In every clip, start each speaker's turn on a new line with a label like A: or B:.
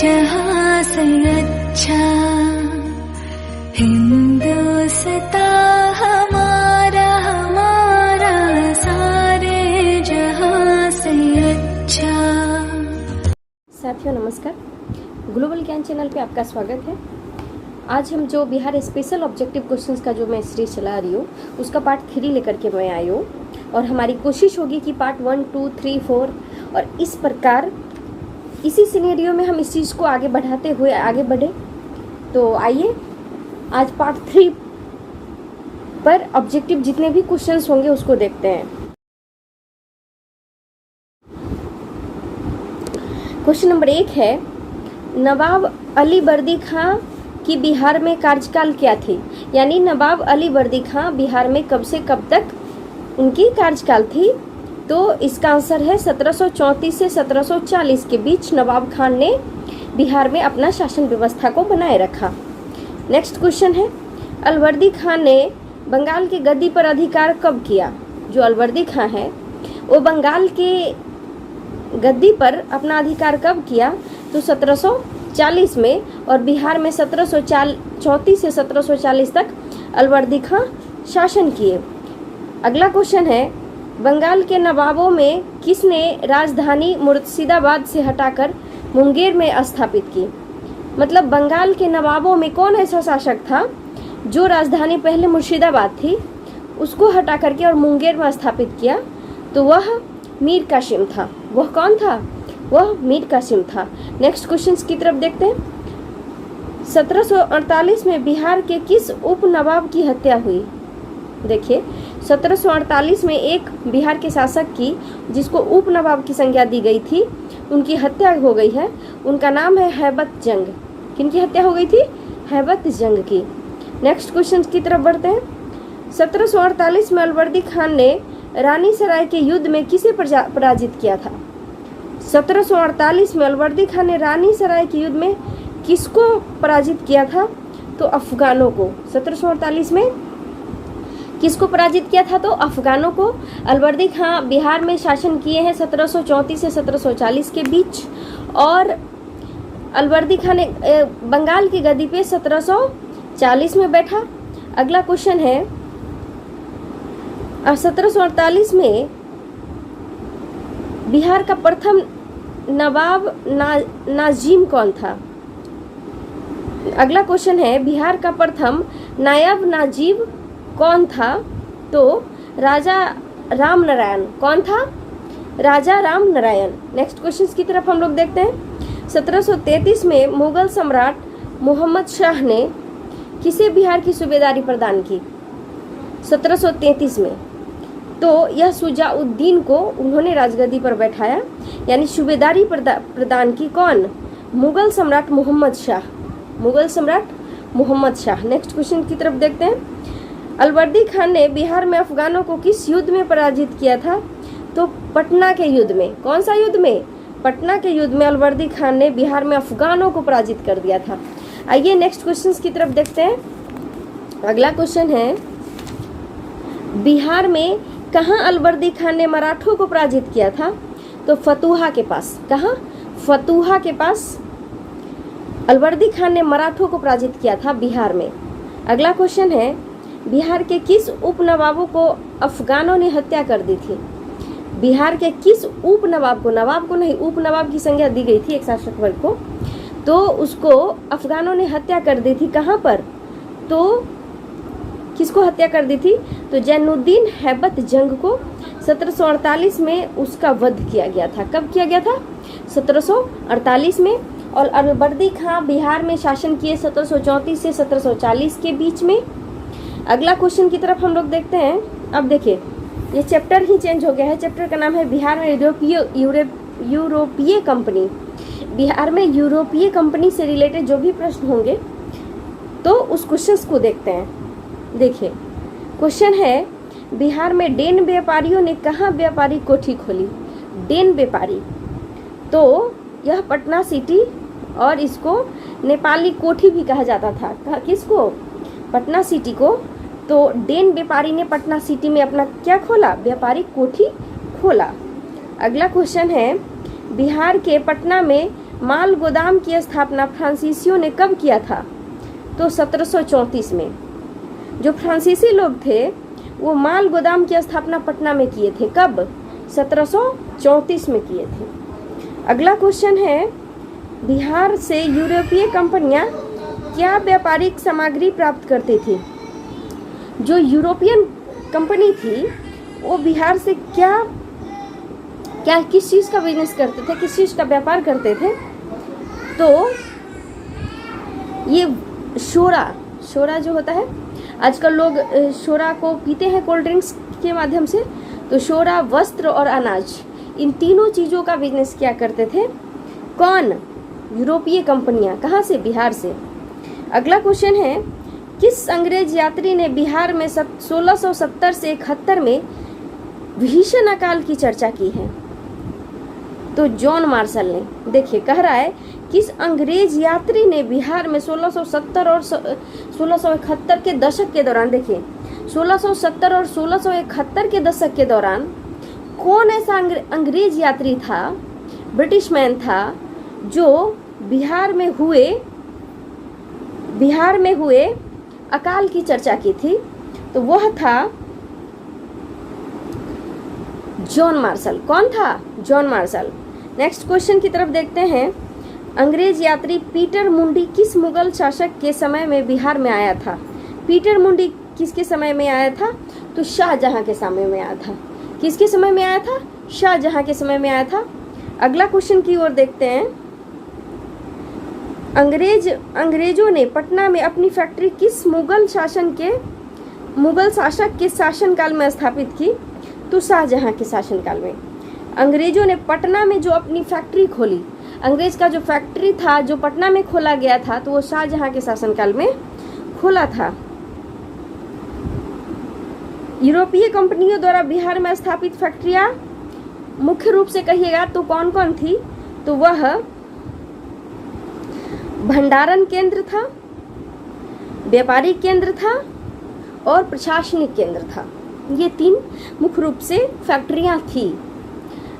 A: जहाँ से अच्छा हिंदुस्तां हमारा हमारा सारे जहाँ से अच्छा।
B: साथियों नमस्कार, ग्लोबल ज्ञान चैनल पे आपका स्वागत है। आज हम जो बिहार स्पेशल ऑब्जेक्टिव क्वेश्चंस का जो मैं सीरीज चला रही हूँ उसका पार्ट 3 लेकर के मैं आई हूँ और हमारी कोशिश होगी कि पार्ट 1, 2, 3, 4 और इस प्रकार इसी सिनेरियो में हम इस चीज़ को आगे बढ़ाते हुए आगे बढ़े। तो आइए आज पार्ट 3 पर ऑब्जेक्टिव जितने भी क्वेश्चंस होंगे उसको देखते हैं। क्वेश्चन नंबर 1 है, नवाब अली वर्दी खां की बिहार में कार्यकाल क्या थी? यानी नवाब अली वर्दी खां बिहार में कब से कब तक उनकी कार्यकाल थी? तो इसका आंसर है 1734 से 1740 के बीच नवाब खान ने बिहार में अपना शासन व्यवस्था को बनाए रखा। नेक्स्ट क्वेश्चन है, अलवर्दी खान ने बंगाल के गद्दी पर अधिकार कब किया? जो अलवर्दी खां है वो बंगाल के गद्दी पर अपना अधिकार कब किया? तो 1740 में, और बिहार में 1734 से 1740 तक अलवर्दी खां शासन किए। अगला क्वेश्चन है, बंगाल के नवाबों में किसने राजधानी मुर्शिदाबाद से हटाकर मुंगेर में स्थापित की? मतलब बंगाल के नवाबों में कौन ऐसा शासक था जो राजधानी पहले मुर्शिदाबाद थी उसको हटा करके और मुंगेर में स्थापित किया? तो वह मीर कासिम था। वह कौन था? वह मीर कासिम था। नेक्स्ट क्वेश्चन की तरफ देखते हैं। 1748 में बिहार के किस उप नवाब की हत्या हुई? देखिए 1748 में एक बिहार के शासक की जिसको उप नवाब की संज्ञा दी गई थी उनकी हत्या हो गई है। उनका नाम है हैबत जंग। किनकी हत्या हो गई थी? हैबत जंग की। नेक्स्ट क्वेश्चन की तरफ बढ़ते हैं। 1748 में अलवर्दी खान ने रानी सराय के युद्ध में किसे पराजित किया था? 1748 में अलवर्दी खान ने रानी सराय के युद्ध में किसको पराजित किया था? तो अफगानों को। 1748 में किसको पराजित किया था? तो अफगानों को। अलवर्दी खां बिहार में शासन किए हैं 1734 से 1740 के बीच, और अलवर्दी खां ने बंगाल की गद्दी पे 1740 में बैठा। अगला क्वेश्चन है, 1748 में बिहार का प्रथम नवाब नाजिम कौन था? अगला क्वेश्चन है, बिहार का प्रथम नायब नाजिब कौन था? तो राजा राम नारायण। कौन था? राजा राम नारायण। नेक्स्ट क्वेश्चन की तरफ हम लोग देखते हैं। 1733 में मुगल सम्राट मोहम्मद शाह ने किसे बिहार की सूबेदारी प्रदान की? 1733 में तो यह सुजाउद्दीन को उन्होंने राजगद्दी पर बैठाया, यानी सूबेदारी प्रदान की। कौन? मुगल सम्राट मोहम्मद शाह। मुगल सम्राट मोहम्मद शाह। नेक्स्ट क्वेश्चन की तरफ देखते हैं। अलवर्दी खान ने बिहार में अफगानों को किस युद्ध में पराजित किया था? तो पटना के युद्ध में। कौन सा युद्ध में? पटना के युद्ध में अलवर्दी खान ने बिहार में अफगानों को पराजित कर दिया था। आइए नेक्स्ट क्वेश्चन की तरफ देखते हैं। अगला क्वेश्चन है, बिहार में कहाँ अलवर्दी खान ने मराठों को पराजित किया था? तो फतुहा के पास। कहाँ? फतुहा के पास अलवर्दी खान ने मराठों को पराजित किया था बिहार में। अगला क्वेश्चन है, बिहार के किस उप नवाबों को अफगानों ने हत्या कर दी थी? बिहार के किस उप नवाब को, नवाब को नहीं, उप नवाब की संज्ञा दी गई थी एक शासक वर्ग को, तो उसको अफगानों ने हत्या कर दी थी। कहाँ पर? तो किसको हत्या कर दी थी? तो जैनुद्दीन हैबत जंग को 1748 में उसका वध किया गया था। कब किया गया था? 1748 में। और अलवर्दी खां बिहार में शासन किए 1734 से 1740 के बीच में। अगला क्वेश्चन की तरफ हम लोग देखते हैं। अब देखिए ये चैप्टर ही चेंज हो गया है। चैप्टर का नाम है बिहार में यूरोपीय कंपनी। बिहार में यूरोपीय कंपनी से रिलेटेड जो भी प्रश्न होंगे तो उस क्वेश्चन को देखते हैं। देखिए क्वेश्चन है, बिहार में डेन व्यापारियों ने कहाँ व्यापारी कोठी खोली? डेन व्यापारी, तो यह पटना सिटी, और इसको नेपाली कोठी भी कहा जाता था। किसको? पटना सिटी को। तो डेन व्यापारी ने पटना सिटी में अपना क्या खोला? व्यापारिक कोठी खोला। अगला क्वेश्चन है, बिहार के पटना में माल गोदाम की स्थापना फ्रांसीसियों ने कब किया था? तो 1734 में। जो फ्रांसीसी लोग थे वो माल गोदाम की स्थापना पटना में किए थे। कब? 1734 में किए थे। अगला क्वेश्चन है, बिहार से यूरोपीय कंपनियां क्या व्यापारिक सामग्री प्राप्त करती थी? जो यूरोपियन कंपनी थी वो बिहार से क्या किस चीज़ का बिजनेस करते थे, किस चीज़ का व्यापार करते थे? तो ये शोरा जो होता है, आजकल लोग शोरा को पीते हैं कोल्ड ड्रिंक्स के माध्यम से, तो शोरा, वस्त्र और अनाज, इन तीनों चीज़ों का बिजनेस क्या करते थे? कौन? यूरोपीय कंपनियां। कहाँ से? बिहार से। अगला क्वेश्चन है, किस अंग्रेज यात्री ने बिहार में 1670 से 71 में भीषण अकाल की चर्चा की है? तो जॉन मार्शल ने। देखिए कह रहा है, किस अंग्रेज यात्री ने बिहार में 1670 और 1671 के दशक के दौरान, देखिए 1670 और 1671 के दशक के दौरान कौन ऐसा अंग्रेज यात्री था, ब्रिटिश मैन था, जो बिहार में हुए अकाल की चर्चा की थी? तो वह था जॉन मार्शल। कौन था? John Marshall. नेक्स्ट क्वेश्चन की तरफ देखते हैं, अंग्रेज यात्री पीटर मुंडी किस मुगल शासक के समय में बिहार में आया था? पीटर मुंडी किसके समय में आया था? तो शाहजहां के समय में आया था। किसके समय में आया था? शाहजहां के समय में आया था। अगला क्वेश्चन की ओर देखते हैं, अंग्रेजों ने पटना में अपनी फैक्ट्री किस मुगल शासक के शासनकाल में स्थापित की? तो शाहजहां के शासनकाल में। अंग्रेजों ने पटना में जो अपनी फैक्ट्री खोली, अंग्रेज का जो फैक्ट्री था जो पटना में खोला गया था, तो वो शाहजहां के शासनकाल में खोला था। यूरोपीय कंपनियों द्वारा बिहार में स्थापित फैक्ट्रियां मुख्य रूप से कहिएगा तो कौन कौन थी? तो वह भंडारण केंद्र था, व्यापारिक केंद्र था और प्रशासनिक केंद्र था। ये 3 मुख्य रूप से फैक्ट्रियां थी।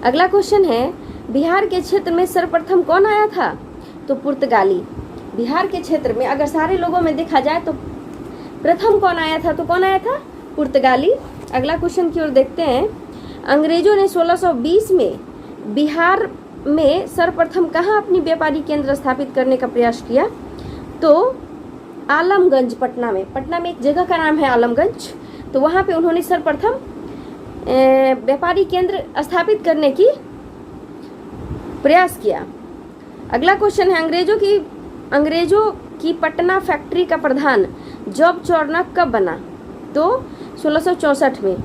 B: अगला क्वेश्चन है, बिहार के क्षेत्र में सर्वप्रथम कौन आया था? तो पुर्तगाली। बिहार के क्षेत्र में अगर सारे लोगों में देखा जाए तो प्रथम कौन आया था? तो कौन आया था? पुर्तगाली। अगला क्वेश्चन की ओर देखते हैं, अंग्रेजों ने 1620 में बिहार में सर्वप्रथम कहाँ अपनी व्यापारिक केंद्र स्थापित करने का प्रयास किया? तो आलमगंज, पटना में एक जगह का नाम है आलमगंज, तो वहाँ पे उन्होंने सर्वप्रथम व्यापारिक केंद्र स्थापित करने की प्रयास किया। अगला क्वेश्चन है, अंग्रेजों की पटना फैक्ट्री का प्रधान जॉब चौर्नक कब बना? तो 1664 में।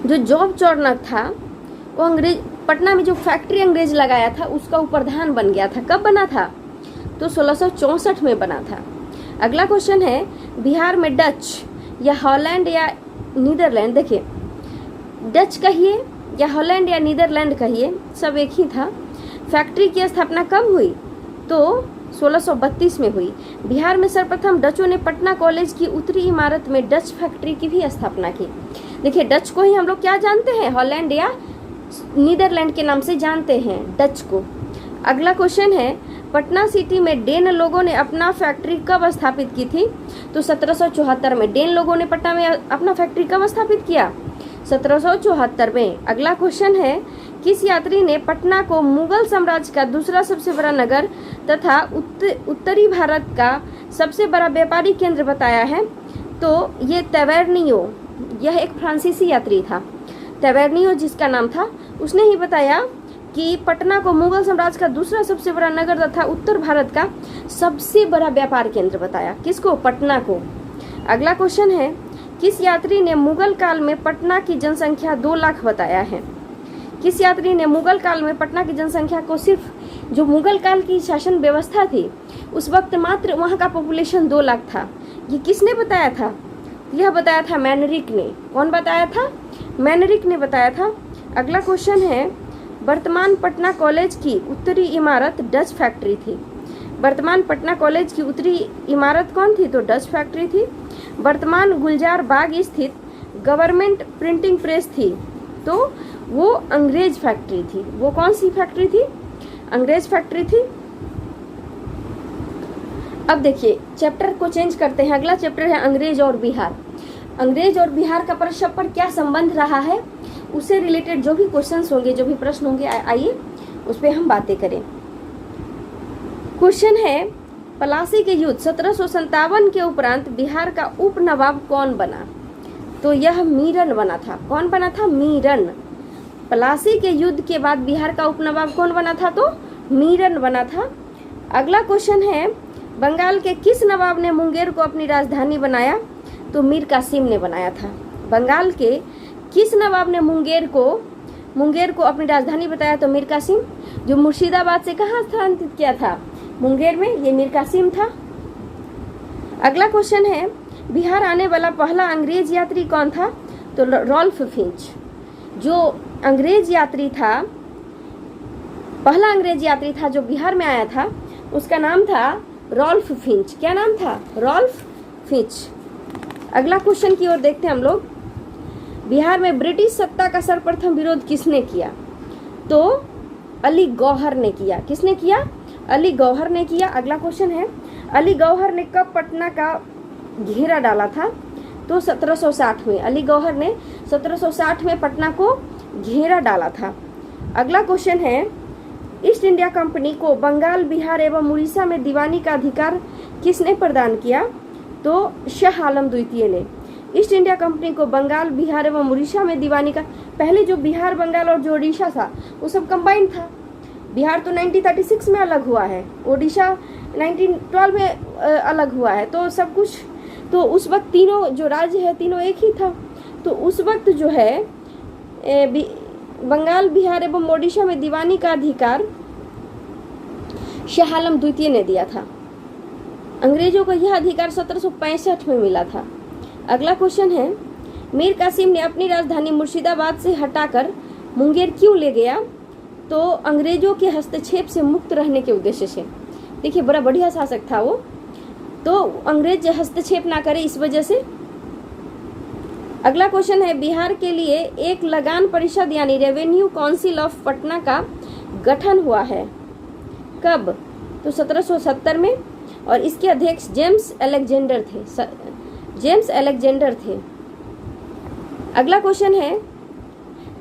B: जो जॉब चौर्नक था वो पटना में जो फैक्ट्री अंग्रेज लगाया था उसका वो प्रधान बन गया था। कब बना था? तो 1664 में बना था। अगला क्वेश्चन है, बिहार में डच या हॉलैंड या नीदरलैंड, देखिए डच कहिए या हॉलैंड या नीदरलैंड कहिए, सब एक ही था। फैक्ट्री की स्थापना कब हुई? तो 1632 में हुई। बिहार में सर्वप्रथम डचों ने पटना कॉलेज की उत्तरी इमारत में डच फैक्ट्री की भी स्थापना की। देखिए डच को ही हम लोग क्या जानते हैं? हॉलैंड या नीदरलैंड के नाम से जानते हैं डच को। अगला क्वेश्चन है, पटना सिटी में डेन लोगों ने अपना फैक्ट्री कब स्थापित की थी? तो 1774 में। डेन लोगों ने पटना में अपना फैक्ट्री कब स्थापित किया? 1774 में। अगला क्वेश्चन है, किस यात्री ने पटना को मुगल साम्राज्य का दूसरा सबसे बड़ा नगर तथा उत्तरी भारत का सबसे बड़ा व्यापारिक केंद्र बताया है? तो ये तवेर्नियो, यह एक फ्रांसीसी यात्री था। तवेर्नियो जिसका नाम था, उसने ही बताया कि पटना को मुगल साम्राज्य का दूसरा सबसे बड़ा नगर तथा उत्तर भारत का सबसे बड़ा व्यापार केंद्र बताया। किसको? पटना को। अगला क्वेश्चन है, किस यात्री ने मुगल काल में पटना की जनसंख्या 2 लाख बताया है? किस यात्री ने मुगल काल में पटना की जनसंख्या को, सिर्फ जो मुगल काल की शासन व्यवस्था थी उस वक्त मात्र वहाँ का पॉपुलेशन 2 लाख था, ये किसने बताया था? यह बताया था मैनरिक ने। कौन बताया था? मैनरिक ने बताया था। अगला क्वेश्चन है, वर्तमान पटना कॉलेज की उत्तरी इमारत डच फैक्ट्री थी। वर्तमान पटना कॉलेज की उत्तरी इमारत कौन थी? तो डच फैक्ट्री थी। वर्तमान गुलजार बाग स्थित गवर्नमेंट प्रिंटिंग प्रेस थी, तो वो अंग्रेज फैक्ट्री थी। वो कौन सी फैक्ट्री थी? अंग्रेज फैक्ट्री थी। अब देखिए चैप्टर को चेंज करते हैं, अगला चैप्टर है अंग्रेज और बिहार। अंग्रेज और बिहार का परस्पर क्या संबंध रहा है, उससे रिलेटेड जो भी क्वेश्चंस होंगे, जो भी प्रश्न होंगे, आइए उस पर हम बातें करें। क्वेश्चन है, पलासी के युद्ध 1757 के उपरांत बिहार का उप नवाब कौन बना? तो यह मीरन बना था। कौन बना था? मीरन। पलासी के युद्ध के बाद बिहार का उप नवाब कौन बना था? तो मीरन बना था। अगला क्वेश्चन है, बंगाल के किस नवाब ने मुंगेर को अपनी राजधानी बनाया? तो मीर कासिम ने बनाया था। बंगाल के किस नवाब ने मुंगेर को अपनी राजधानी बताया? तो मीर कासिम। जो मुर्शिदाबाद से कहाँ स्थानांतरित किया था? मुंगेर में, ये मीर कासिम था। अगला क्वेश्चन है, बिहार आने वाला पहला अंग्रेज यात्री कौन था? तो रॉल्फ फिंच। जो अंग्रेज यात्री था, पहला अंग्रेज यात्री था जो बिहार में आया था, उसका नाम था रॉल्फ फिंच। क्या नाम था? Rolf Finch. अगला क्वेश्चन की ओर देखते हैं हम लोग। बिहार में ब्रिटिश सत्ता का सर्वप्रथम विरोध किसने किया? तो अली गौहर ने किया। किसने किया? अली गौहर ने किया। अगला क्वेश्चन है, अली गौहर ने कब पटना का घेरा डाला था? तो 1760 में। अली गौहर ने 1760 में पटना को घेरा डाला था। अगला क्वेश्चन है, ईस्ट इंडिया कंपनी को बंगाल, बिहार एवं उड़ीसा में दीवानी का अधिकार किसने प्रदान किया? तो शाह आलम द्वितीय ने। ईस्ट इंडिया कंपनी को बंगाल, बिहार एवं उड़ीसा में दीवानी का, पहले जो बिहार, बंगाल और जो उड़ीसा था वो सब कंबाइंड था। बिहार तो 1936 में अलग हुआ है, उड़ीसा 1912 में अलग हुआ है, तो सब कुछ, तो उस वक्त तीनों जो राज्य है तीनों एक ही था। तो उस वक्त जो है बंगाल, बिहार एवं ओडिशा में दीवानी का अधिकार शाह आलम द्वितीय ने दिया था। अंग्रेजों को यह अधिकार 1765 में मिला था। अगला क्वेश्चन है, मीर कासिम ने अपनी राजधानी मुर्शिदाबाद से हटाकर मुंगेर क्यों ले गया? तो अंग्रेजों के हस्तक्षेप से मुक्त रहने के उद्देश्य से। देखिए बड़ा बढ़िया शासक था वो, तो अंग्रेज हस्तक्षेप ना करे इस वजह से। अगला क्वेश्चन है, बिहार के लिए एक लगान परिषद यानी रेवेन्यू काउंसिल ऑफ पटना का गठन हुआ है। कब? तो 1770 में, और इसके अध्यक्ष जेम्स अलेक्जेंडर थे। अगला क्वेश्चन है,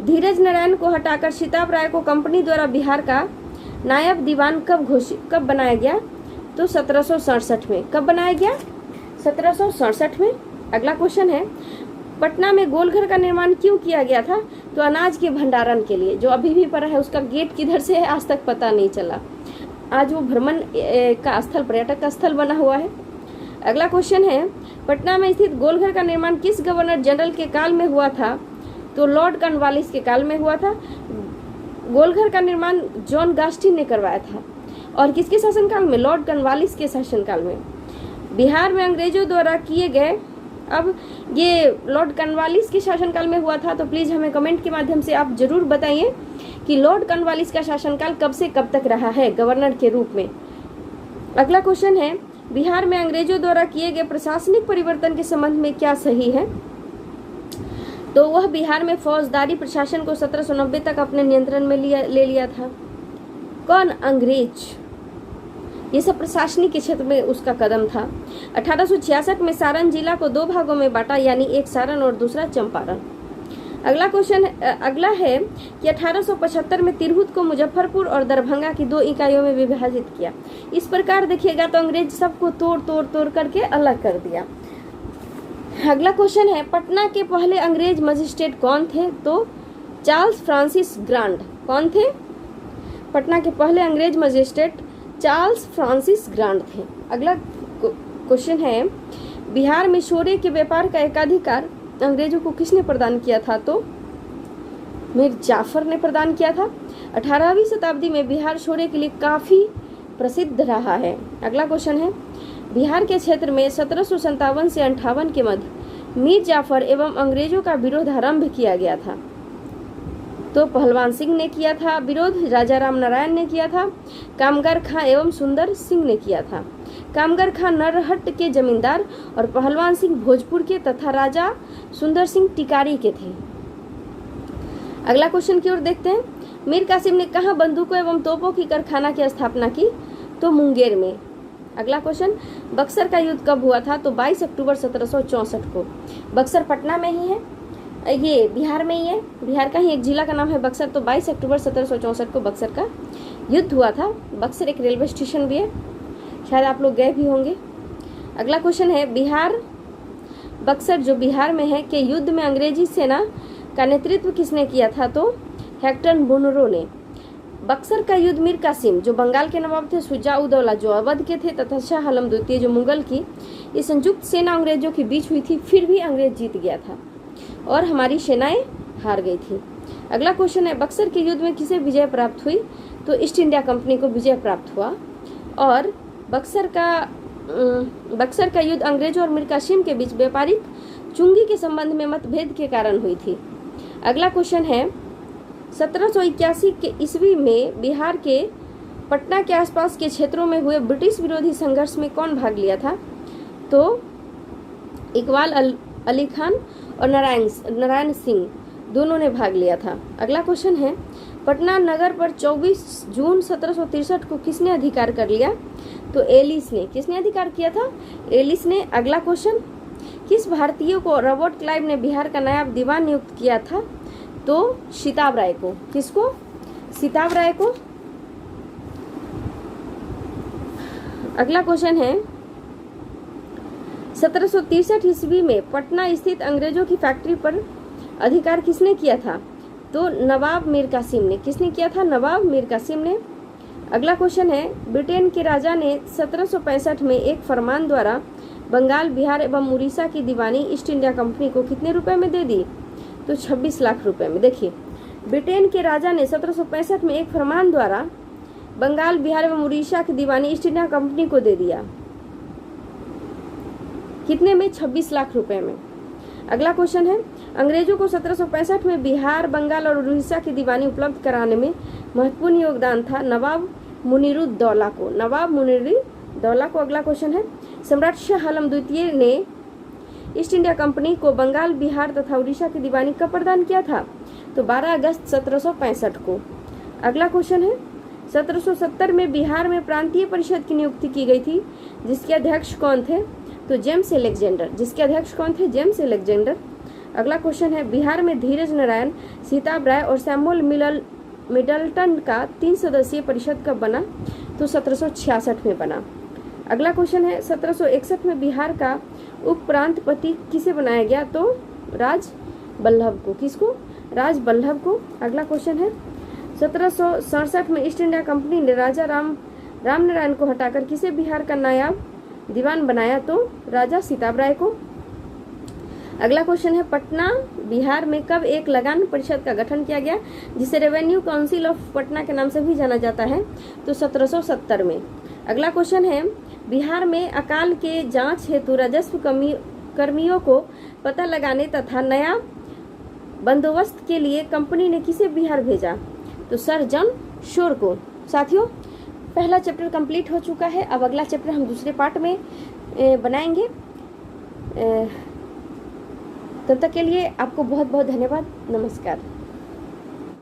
B: धीरज नारायण को हटाकर सिताब राय को कंपनी द्वारा बिहार का नायब दीवान कब बनाया गया? तो 1767 में। कब बनाया गया? 1767 में। अगला क्वेश्चन है, पटना में गोलघर का निर्माण क्यों किया गया था? तो अनाज के भंडारण के लिए, जो अभी भी पड़ा है उसका गेट किधर से है आज तक पता नहीं चला। आज वो भ्रमण का स्थल, पर्यटक का स्थल बना हुआ है। अगला क्वेश्चन है, पटना में स्थित गोलघर का निर्माण किस गवर्नर जनरल के काल में हुआ था? तो लॉर्ड कॉर्नवालिस के काल में हुआ था। गोलघर का निर्माण जॉन गास्टिन ने करवाया था। और किसके शासनकाल में? लॉर्ड कॉर्नवालिस के शासनकाल में। बिहार में अंग्रेजों द्वारा किए गए, अब ये लॉर्ड कॉर्नवालिस के शासनकाल में हुआ था, तो प्लीज हमें कमेंट के माध्यम से आप जरूर बताइए कि लॉर्ड कॉर्नवालिस का शासनकाल कब से कब तक रहा है गवर्नर के रूप में। अगला क्वेश्चन है, बिहार में अंग्रेजों द्वारा किए गए प्रशासनिक परिवर्तन के संबंध में क्या सही है? तो वह बिहार में फौजदारी प्रशासन को 1790 तक अपने नियंत्रण में ले लिया था। कौन? अंग्रेज। ये सब प्रशासनिक के क्षेत्र में उसका कदम था। 1866 में सारण जिला को 2 भागों में बांटा, यानी एक सारण और दूसरा चंपारण। अगला क्वेश्चन अगला है कि 1875 में तिरहुत को मुजफ्फरपुर और दरभंगा की 2 इकाइयों में विभाजित किया। इस प्रकार देखिएगा तो अंग्रेज सबको तोड़ करके अलग कर दिया। अगला क्वेश्चन है, पटना के पहले अंग्रेज मजिस्ट्रेट कौन थे? तो चार्ल्स फ्रांसिस ग्रांड। कौन थे? पटना के पहले अंग्रेज मजिस्ट्रेट चार्ल्स फ्रांसिस ग्रांड थे। अगला क्वेश्चन है, बिहार में शोरे के व्यापार का एकाधिकार अंग्रेजों को किसने प्रदान किया था? तो मीर जाफर ने प्रदान किया था। 18वीं शताब्दी में बिहार शोरे के लिए काफी प्रसिद्ध रहा है। अगला क्वेश्चन है, बिहार के क्षेत्र में 1757 से 58 के मध्य मीर जाफर एवं अंग्रेजों का विरोध आरंभ किया गया था। तो पहलवान सिंह ने किया था विरोध, राजा राम नारायण ने किया था, कामगार खां एवं सुंदर सिंह ने किया था। कामगार खां नरहट के जमींदार और पहलवान सिंह भोजपुर के तथा राजा सुंदर सिंह टिकारी के थे। अगला क्वेश्चन की ओर देखते हैं, मीर कासिम ने कहाँ बंदूकों एवं तोपों की कारखाना की स्थापना की? तो मुंगेर में। अगला क्वेश्चन, बक्सर का युद्ध कब हुआ था? तो 22 अक्टूबर 1764 को। बक्सर पटना में ही है, ये बिहार में ही है, बिहार का ही एक जिला का नाम है बक्सर। तो 22 अक्टूबर 1764 को बक्सर का युद्ध हुआ था। बक्सर एक रेलवे स्टेशन भी है, शायद आप लोग गए भी होंगे। अगला क्वेश्चन है, बिहार बक्सर जो बिहार में है के युद्ध में अंग्रेजी सेना का नेतृत्व किसने किया था? तो हेक्टर मुनरो ने। बक्सर का युद्ध मीर कासिम जो बंगाल के नवाब थे, शुजा उदौला जो अवध के थे तथा शाह आलम द्वितीय जो मुगल की, ये संयुक्त सेना अंग्रेजों के बीच हुई थी। फिर भी अंग्रेज जीत गया था और हमारी सेनाएं हार गई थी। अगला क्वेश्चन है, बक्सर के युद्ध में किसे विजय प्राप्त हुई? तो ईस्ट इंडिया कंपनी को विजय प्राप्त हुआ। और बक्सर का युद्ध अंग्रेजों और मीर कासिम के बीच व्यापारिक चुंगी के संबंध में मतभेद के कारण हुई थी। अगला क्वेश्चन है, 1781 के ईस्वी में बिहार के पटना के आसपास के क्षेत्रों में हुए ब्रिटिश विरोधी संघर्ष में कौन भाग लिया था? तो इकबाल अली खान और नारायण सिंह दोनों ने भाग लिया था। अगला क्वेश्चन है, पटना नगर पर 24 जून 1763 को किसने अधिकार कर लिया? तो एलिस ने। किसने अधिकार किया था? एलिस ने। अगला क्वेश्चन, किस भारतीय को रॉबर्ट क्लाइव ने बिहार का नायब दीवान नियुक्त किया था? तो सिताब राय को। किसको? सिताब राय को। अगला क्वेश्चन है, 1763 ईस्वी में पटना स्थित अंग्रेजों की फैक्ट्री पर अधिकार किसने किया था? तो नवाब मीर कासिम ने। किसने किया था? नवाब मीर कासिम ने। अगला क्वेश्चन है, ब्रिटेन के राजा ने 1765 में एक फरमान द्वारा बंगाल, बिहार एवं उड़ीसा की दीवानी ईस्ट इंडिया कंपनी को कितने रुपए में दे दी? तो 26 लाख रुपए में। देखिए, ब्रिटेन के राजा ने 1765 में एक फरमान द्वारा बंगाल, बिहार एवं उड़ीसा की दीवानी ईस्ट इंडिया कंपनी को दे दिया। कितने में? 26 लाख रुपए में। अगला क्वेश्चन है, अंग्रेजों को 1765 में बिहार, बंगाल और उड़ीसा की दीवानी उपलब्ध कराने में महत्वपूर्ण योगदान था नवाब मुनीरुद्दौला को। नवाब मुनीरुद्दौला को। अगला क्वेश्चन है, सम्राट शाह आलम द्वितीय ने ईस्ट इंडिया कंपनी को बंगाल, बिहार तथा उड़ीसा की दीवानी कब प्रदान किया था? तो 12 अगस्त 1765 को। अगला क्वेश्चन है, 1770 में बिहार में प्रांतीय परिषद की नियुक्ति की गई थी, जिसके अध्यक्ष कौन थे? तो जेम्स एलेक्जेंडर। जिसके अध्यक्ष कौन थे? James Alexander. अगला क्वेश्चन है, बिहार में धीरज नारायण, सीताब राय और सैमुअल मिडल्टन का 3 सदस्यीय परिषद कब बना? तो 1766 में बना। अगला क्वेश्चन है, 1761 में बिहार का उप प्रांतपति किसे बनाया गया? तो राज बल्लभ को। किसको? राज बल्लभ को। अगला क्वेश्चन है, 1767 में ईस्ट इंडिया कंपनी ने राजा राम नारायण को हटाकर किसे बिहार का नायब दीवान बनाया? तो राजा सीताब राय को। अगला क्वेश्चन है, पटना बिहार में कब एक लगान परिषद का गठन किया गया, जिसे रेवेन्यू काउंसिल ऑफ पटना के नाम से भी जाना जाता है? तो 1770 में। अगला क्वेश्चन है, बिहार में अकाल के जांच हेतु राजस्व कर्मियों को पता लगाने तथा नया बंदोबस्त के लिए कंपनी ने किसे बिहार भेजा? तो सर जॉन शोर को। साथियों, पहला चैप्टर कंप्लीट हो चुका है। अब अगला चैप्टर हम दूसरे पार्ट में बनाएंगे। तब तक के लिए आपको बहुत बहुत धन्यवाद। नमस्कार।